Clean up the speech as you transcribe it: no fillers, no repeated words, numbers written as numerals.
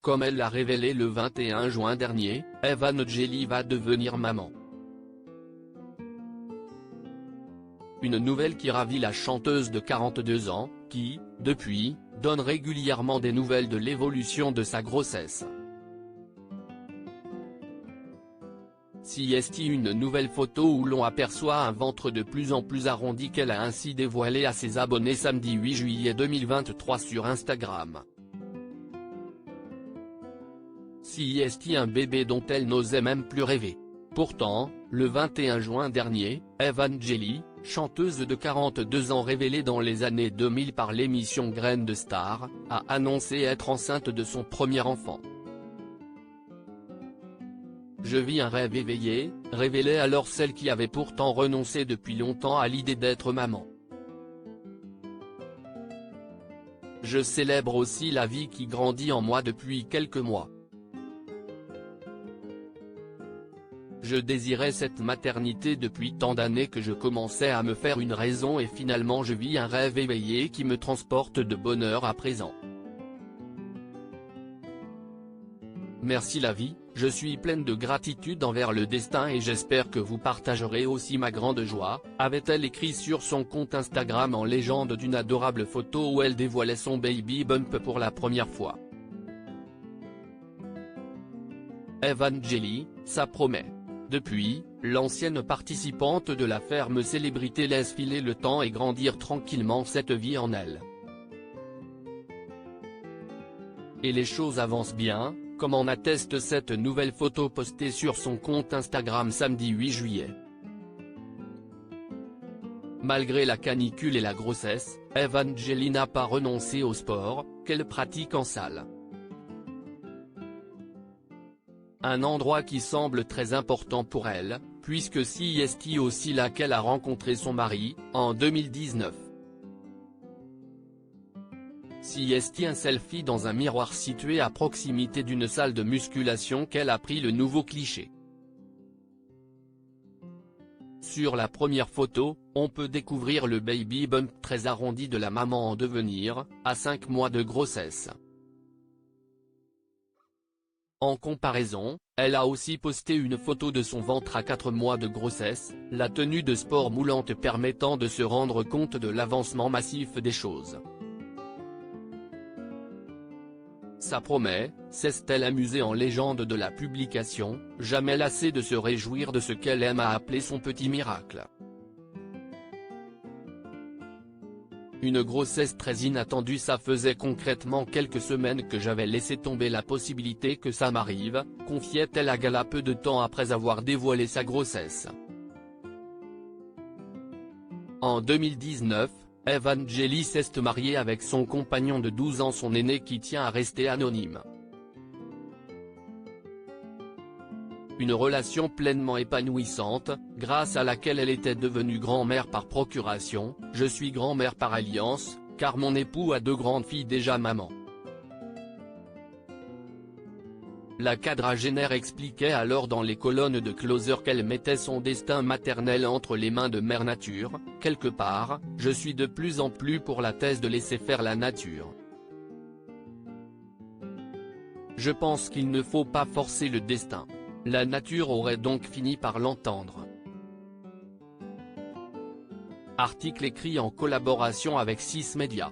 Comme elle l'a révélé le 21 juin dernier, Evangélie va devenir maman. Une nouvelle qui ravit la chanteuse de 42 ans, qui, depuis, donne régulièrement des nouvelles de l'évolution de sa grossesse. Si est une nouvelle photo où l'on aperçoit un ventre de plus en plus arrondi qu'elle a ainsi dévoilé à ses abonnés samedi 8 juillet 2023 sur Instagram. Si est un bébé dont elle n'osait même plus rêver. Pourtant, le 21 juin dernier, Evangélie, chanteuse de 42 ans révélée dans les années 2000 par l'émission Graines de Star, a annoncé être enceinte de son premier enfant. Je vis un rêve éveillé, révélait alors celle qui avait pourtant renoncé depuis longtemps à l'idée d'être maman. Je célèbre aussi la vie qui grandit en moi depuis quelques mois. Je désirais cette maternité depuis tant d'années que je commençais à me faire une raison et finalement je vis un rêve éveillé qui me transporte de bonheur à présent. Merci la vie, je suis pleine de gratitude envers le destin et j'espère que vous partagerez aussi ma grande joie, avait-elle écrit sur son compte Instagram en légende d'une adorable photo où elle dévoilait son baby bump pour la première fois. Evangélie, ça promet. Depuis, l'ancienne participante de la ferme célébrité laisse filer le temps et grandir tranquillement cette vie en elle. Et les choses avancent bien, comme en atteste cette nouvelle photo postée sur son compte Instagram samedi 8 juillet. Malgré la canicule et la grossesse, Evangélie n'a pas renoncé au sport, qu'elle pratique en salle. Un endroit qui semble très important pour elle, puisque si est aussi là qu'elle a rencontré son mari, en 2019. Si est un selfie dans un miroir situé à proximité d'une salle de musculation qu'elle a pris le nouveau cliché. Sur la première photo, on peut découvrir le baby bump très arrondi de la maman en devenir, à 5 mois de grossesse. En comparaison, elle a aussi posté une photo de son ventre à 4 mois de grossesse, la tenue de sport moulante permettant de se rendre compte de l'avancement massif des choses. Ça promet, s'est-elle amusée en légende de la publication, jamais lassée de se réjouir de ce qu'elle aime à appeler son petit miracle. Une grossesse très inattendue. Ça faisait concrètement quelques semaines que j'avais laissé tomber la possibilité que ça m'arrive, confiait-elle à Gala peu de temps après avoir dévoilé sa grossesse. En 2019, Evangélie s'est mariée avec son compagnon de 12 ans, son aîné qui tient à rester anonyme. Une relation pleinement épanouissante, grâce à laquelle elle était devenue grand-mère par procuration. Je suis grand-mère par alliance, car mon époux a 2 grandes filles déjà maman. La quadragénaire expliquait alors dans les colonnes de Closer qu'elle mettait son destin maternel entre les mains de Mère Nature. Quelque part, je suis de plus en plus pour la thèse de laisser faire la nature. Je pense qu'il ne faut pas forcer le destin. La nature aurait donc fini par l'entendre. Article écrit en collaboration avec 6 Médias.